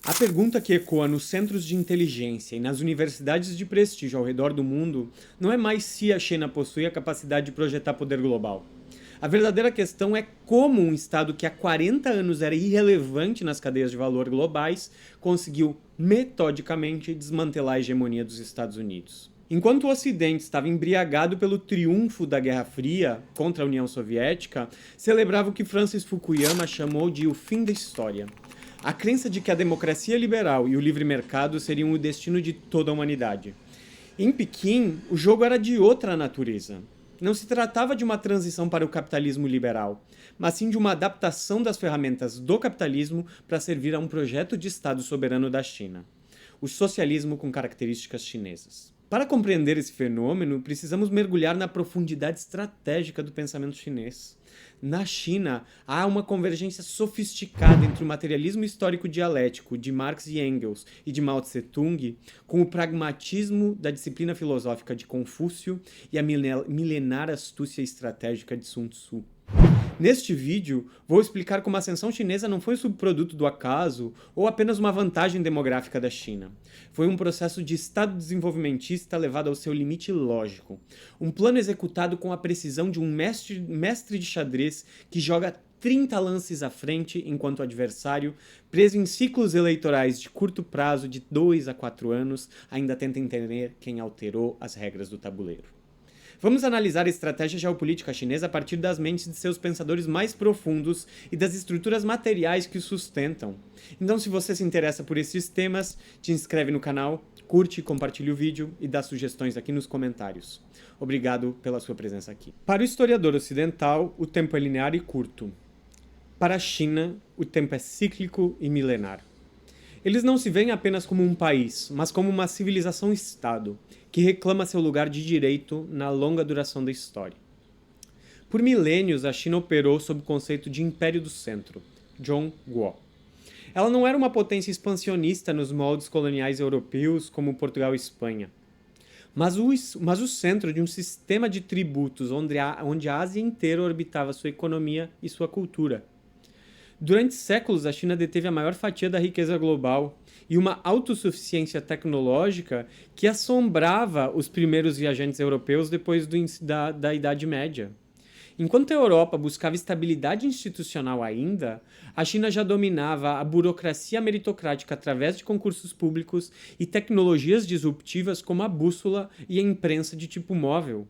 A pergunta que ecoa nos centros de inteligência e nas universidades de prestígio ao redor do mundo não é mais se a China possui a capacidade de projetar poder global. A verdadeira questão é como um Estado que há 40 anos era irrelevante nas cadeias de valor globais conseguiu metodicamente desmantelar a hegemonia dos Estados Unidos. Enquanto o Ocidente estava embriagado pelo triunfo da Guerra Fria contra a União Soviética, celebrava o que Francis Fukuyama chamou de o fim da história. A crença de que a democracia liberal e o livre mercado seriam o destino de toda a humanidade. Em Pequim, o jogo era de outra natureza. Não se tratava de uma transição para o capitalismo liberal, mas sim de uma adaptação das ferramentas do capitalismo para servir a um projeto de Estado soberano da China. O socialismo com características chinesas. Para compreender esse fenômeno, precisamos mergulhar na profundidade estratégica do pensamento chinês. Na China, há uma convergência sofisticada entre o materialismo histórico dialético de Marx e Engels e de Mao Tse-tung, com o pragmatismo da disciplina filosófica de Confúcio e a milenar astúcia estratégica de Sun Tzu. Neste vídeo, vou explicar como a ascensão chinesa não foi subproduto do acaso ou apenas uma vantagem demográfica da China. Foi um processo de Estado desenvolvimentista levado ao seu limite lógico. Um plano executado com a precisão de um mestre de xadrez que joga 30 lances à frente enquanto o adversário, preso em ciclos eleitorais de curto prazo de 2 a 4 anos, ainda tenta entender quem alterou as regras do tabuleiro. Vamos analisar a estratégia geopolítica chinesa a partir das mentes de seus pensadores mais profundos e das estruturas materiais que o sustentam. Então, se você se interessa por esses temas, te inscreve no canal, curte e compartilhe o vídeo e dá sugestões aqui nos comentários. Obrigado pela sua presença aqui. Para o historiador ocidental, o tempo é linear e curto. Para a China, o tempo é cíclico e milenar. Eles não se veem apenas como um país, mas como uma civilização-estado, que reclama seu lugar de direito na longa duração da história. Por milênios, a China operou sob o conceito de Império do Centro, Zhongguo. Ela não era uma potência expansionista nos moldes coloniais europeus como Portugal e Espanha, mas o centro de um sistema de tributos onde a Ásia inteira orbitava sua economia e sua cultura. Durante séculos, a China deteve a maior fatia da riqueza global e uma autossuficiência tecnológica que assombrava os primeiros viajantes europeus depois da Idade Média. Enquanto a Europa buscava estabilidade institucional ainda, a China já dominava a burocracia meritocrática através de concursos públicos e tecnologias disruptivas como a bússola e a imprensa de tipo móvel.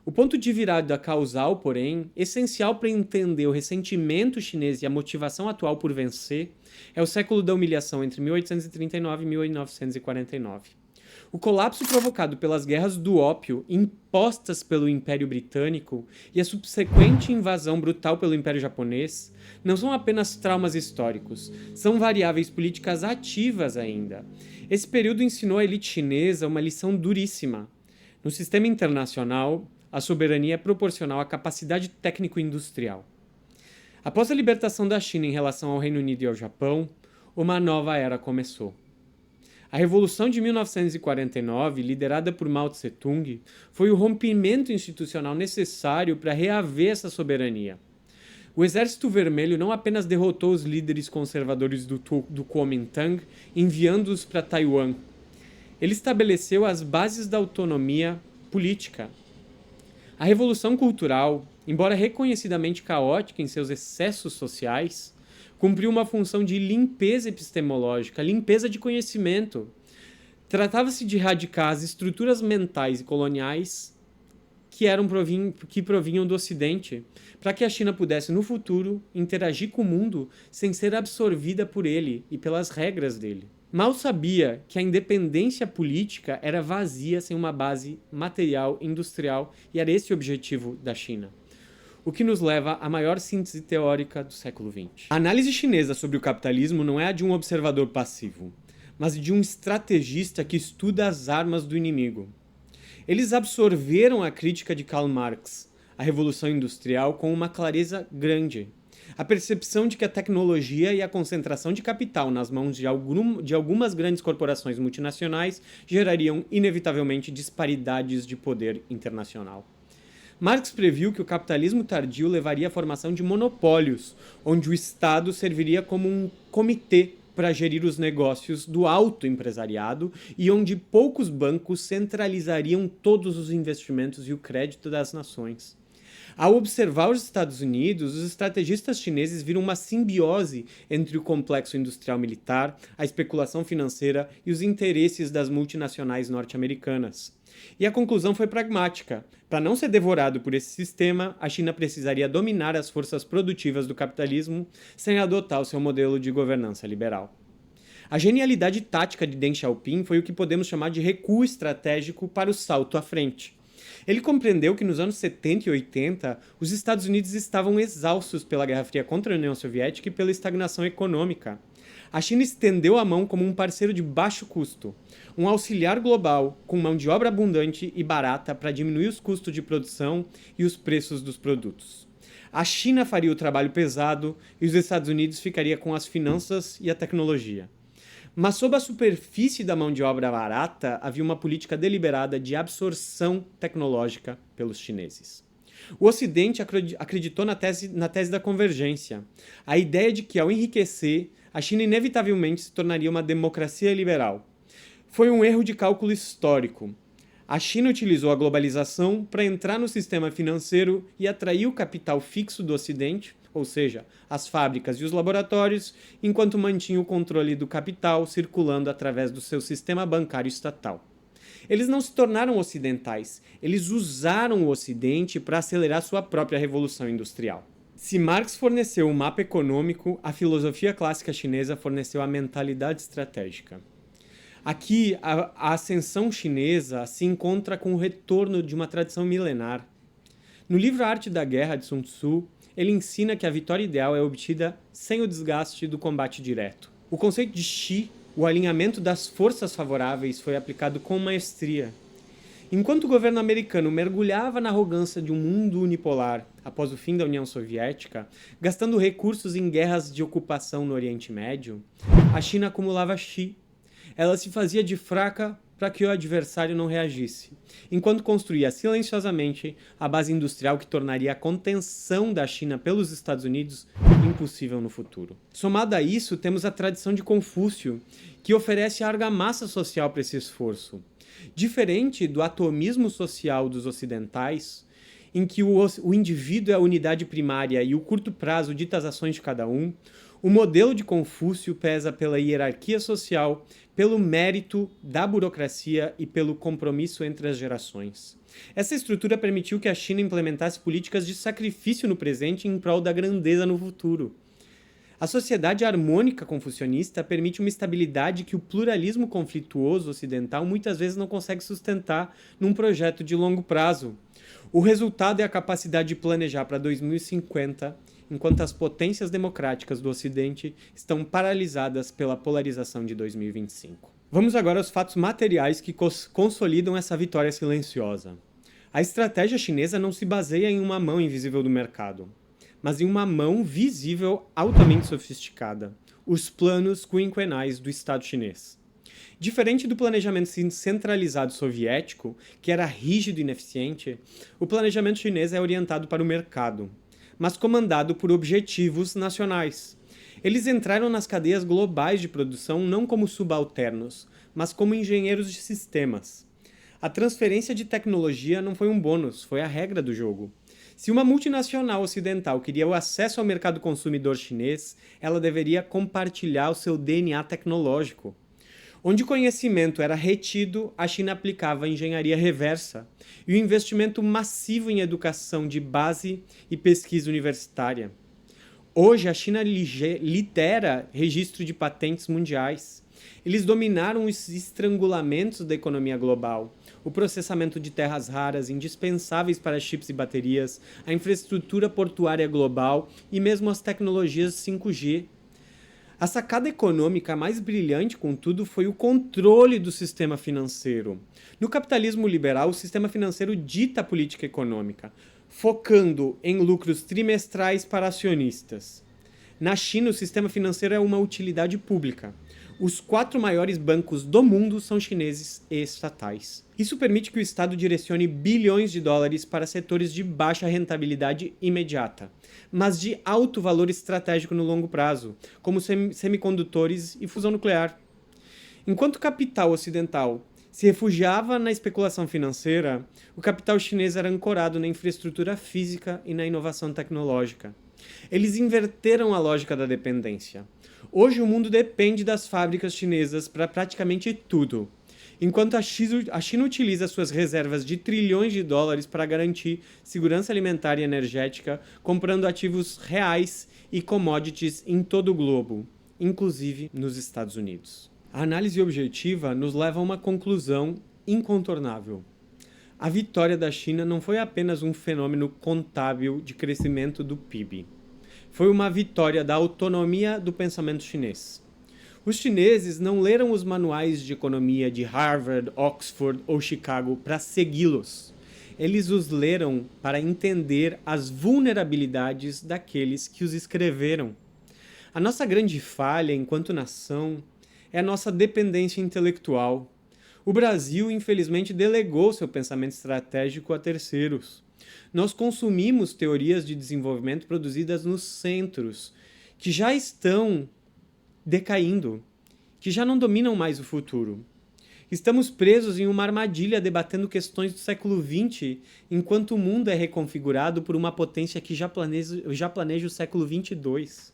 O ponto de virada causal, porém, essencial para entender o ressentimento chinês e a motivação atual por vencer, é o século da humilhação entre 1839 e 1949. O colapso provocado pelas guerras do ópio impostas pelo Império Britânico e a subsequente invasão brutal pelo Império Japonês não são apenas traumas históricos, são variáveis políticas ativas ainda. Esse período ensinou à elite chinesa uma lição duríssima. No sistema internacional, a soberania é proporcional à capacidade técnico-industrial. Após a libertação da China em relação ao Reino Unido e ao Japão, uma nova era começou. A Revolução de 1949, liderada por Mao Tse-tung, foi o rompimento institucional necessário para reaver essa soberania. O Exército Vermelho não apenas derrotou os líderes conservadores do Kuomintang, enviando-os para Taiwan. Ele estabeleceu as bases da autonomia política. A Revolução Cultural, embora reconhecidamente caótica em seus excessos sociais, cumpriu uma função de limpeza epistemológica, limpeza de conhecimento. Tratava-se de erradicar as estruturas mentais e coloniais que provinham do Ocidente, para que a China pudesse, no futuro, interagir com o mundo sem ser absorvida por ele e pelas regras dele. Mal sabia que a independência política era vazia sem uma base material, industrial, e era esse o objetivo da China. O que nos leva à maior síntese teórica do século XX. A análise chinesa sobre o capitalismo não é a de um observador passivo, mas de um estrategista que estuda as armas do inimigo. Eles absorveram a crítica de Karl Marx, a Revolução Industrial, com uma clareza grande. A percepção de que a tecnologia e a concentração de capital nas mãos de algumas grandes corporações multinacionais gerariam inevitavelmente disparidades de poder internacional. Marx previu que o capitalismo tardio levaria à formação de monopólios, onde o Estado serviria como um comitê para gerir os negócios do alto empresariado e onde poucos bancos centralizariam todos os investimentos e o crédito das nações. Ao observar os Estados Unidos, os estrategistas chineses viram uma simbiose entre o complexo industrial militar, a especulação financeira e os interesses das multinacionais norte-americanas. E a conclusão foi pragmática. Para não ser devorado por esse sistema, a China precisaria dominar as forças produtivas do capitalismo sem adotar o seu modelo de governança liberal. A genialidade tática de Deng Xiaoping foi o que podemos chamar de recuo estratégico para o salto à frente. Ele compreendeu que nos anos 70 e 80, os Estados Unidos estavam exaustos pela Guerra Fria contra a União Soviética e pela estagnação econômica. A China estendeu a mão como um parceiro de baixo custo, um auxiliar global com mão de obra abundante e barata para diminuir os custos de produção e os preços dos produtos. A China faria o trabalho pesado e os Estados Unidos ficariam com as finanças e a tecnologia. Mas sob a superfície da mão de obra barata havia uma política deliberada de absorção tecnológica pelos chineses. O Ocidente acreditou na tese da convergência, a ideia de que, ao enriquecer, a China inevitavelmente se tornaria uma democracia liberal. Foi um erro de cálculo histórico. A China utilizou a globalização para entrar no sistema financeiro e atrair o capital fixo do Ocidente, ou seja, as fábricas e os laboratórios, enquanto mantinha o controle do capital circulando através do seu sistema bancário estatal. Eles não se tornaram ocidentais, eles usaram o Ocidente para acelerar sua própria revolução industrial. Se Marx forneceu o mapa econômico, a filosofia clássica chinesa forneceu a mentalidade estratégica. Aqui, a ascensão chinesa se encontra com o retorno de uma tradição milenar. No livro A Arte da Guerra, de Sun Tzu, ele ensina que a vitória ideal é obtida sem o desgaste do combate direto. O conceito de Qi, o alinhamento das forças favoráveis, foi aplicado com maestria. Enquanto o governo americano mergulhava na arrogância de um mundo unipolar após o fim da União Soviética, gastando recursos em guerras de ocupação no Oriente Médio, a China acumulava Qi. Ela se fazia de fraca para que o adversário não reagisse, enquanto construía silenciosamente a base industrial que tornaria a contenção da China pelos Estados Unidos impossível no futuro. Somado a isso, temos a tradição de Confúcio, que oferece a argamassa social para esse esforço. Diferente do atomismo social dos ocidentais, em que o indivíduo é a unidade primária e o curto prazo dita as ações de cada um, o modelo de Confúcio pesa pela hierarquia social, pelo mérito da burocracia e pelo compromisso entre as gerações. Essa estrutura permitiu que a China implementasse políticas de sacrifício no presente em prol da grandeza no futuro. A sociedade harmônica confucionista permite uma estabilidade que o pluralismo conflituoso ocidental muitas vezes não consegue sustentar num projeto de longo prazo. O resultado é a capacidade de planejar para 2050, enquanto as potências democráticas do Ocidente estão paralisadas pela polarização de 2025. Vamos agora aos fatos materiais que consolidam essa vitória silenciosa. A estratégia chinesa não se baseia em uma mão invisível do mercado, mas em uma mão visível altamente sofisticada, os planos quinquenais do Estado chinês. Diferente do planejamento centralizado soviético, que era rígido e ineficiente, o planejamento chinês é orientado para o mercado, mas comandado por objetivos nacionais. Eles entraram nas cadeias globais de produção não como subalternos, mas como engenheiros de sistemas. A transferência de tecnologia não foi um bônus, foi a regra do jogo. Se uma multinacional ocidental queria o acesso ao mercado consumidor chinês, ela deveria compartilhar o seu DNA tecnológico. Onde o conhecimento era retido, a China aplicava a engenharia reversa e o investimento massivo em educação de base e pesquisa universitária. Hoje, a China lidera registro de patentes mundiais. Eles dominaram os estrangulamentos da economia global, o processamento de terras raras indispensáveis para chips e baterias, a infraestrutura portuária global e mesmo as tecnologias 5G. A sacada econômica mais brilhante, contudo, foi o controle do sistema financeiro. No capitalismo liberal, o sistema financeiro dita a política econômica, focando em lucros trimestrais para acionistas. Na China, o sistema financeiro é uma utilidade pública. Os 4 maiores bancos do mundo são chineses e estatais. Isso permite que o Estado direcione bilhões de dólares para setores de baixa rentabilidade imediata, mas de alto valor estratégico no longo prazo, como semicondutores e fusão nuclear. Enquanto o capital ocidental se refugiava na especulação financeira, o capital chinês era ancorado na infraestrutura física e na inovação tecnológica. Eles inverteram a lógica da dependência. Hoje o mundo depende das fábricas chinesas para praticamente tudo, enquanto a China utiliza suas reservas de trilhões de dólares para garantir segurança alimentar e energética, comprando ativos reais e commodities em todo o globo, inclusive nos Estados Unidos. A análise objetiva nos leva a uma conclusão incontornável. A vitória da China não foi apenas um fenômeno contábil de crescimento do PIB. Foi uma vitória da autonomia do pensamento chinês. Os chineses não leram os manuais de economia de Harvard, Oxford ou Chicago para segui-los. Eles os leram para entender as vulnerabilidades daqueles que os escreveram. A nossa grande falha enquanto nação é a nossa dependência intelectual. O Brasil, infelizmente, delegou seu pensamento estratégico a terceiros. Nós consumimos teorias de desenvolvimento produzidas nos centros, que já estão decaindo, que já não dominam mais o futuro. Estamos presos em uma armadilha debatendo questões do século XX, enquanto o mundo é reconfigurado por uma potência que já planeja o século XXII.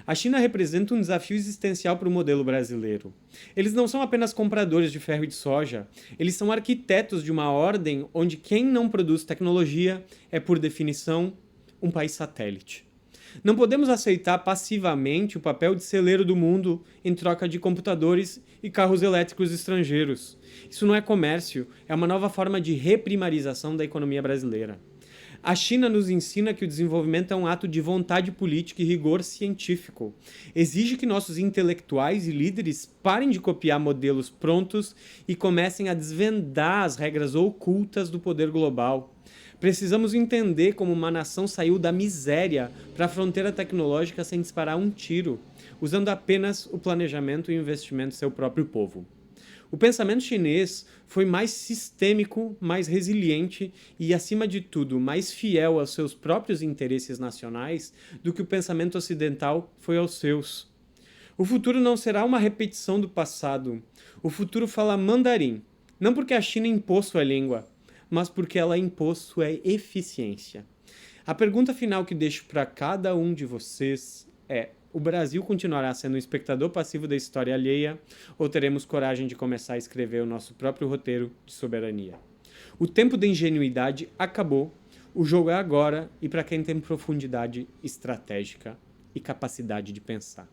A China representa um desafio existencial para o modelo brasileiro. Eles não são apenas compradores de ferro e de soja, eles são arquitetos de uma ordem onde quem não produz tecnologia é, por definição, um país satélite. Não podemos aceitar passivamente o papel de celeiro do mundo em troca de computadores e carros elétricos estrangeiros. Isso não é comércio, é uma nova forma de reprimarização da economia brasileira. A China nos ensina que o desenvolvimento é um ato de vontade política e rigor científico. Exige que nossos intelectuais e líderes parem de copiar modelos prontos e comecem a desvendar as regras ocultas do poder global. Precisamos entender como uma nação saiu da miséria para a fronteira tecnológica sem disparar um tiro, usando apenas o planejamento e o investimento do seu próprio povo. O pensamento chinês foi mais sistêmico, mais resiliente e, acima de tudo, mais fiel aos seus próprios interesses nacionais do que o pensamento ocidental foi aos seus. O futuro não será uma repetição do passado. O futuro fala mandarim, não porque a China impôs sua língua, mas porque ela impôs sua eficiência. A pergunta final que deixo para cada um de vocês é: o Brasil continuará sendo um espectador passivo da história alheia ou teremos coragem de começar a escrever o nosso próprio roteiro de soberania? O tempo da ingenuidade acabou, o jogo é agora e para quem tem profundidade estratégica e capacidade de pensar.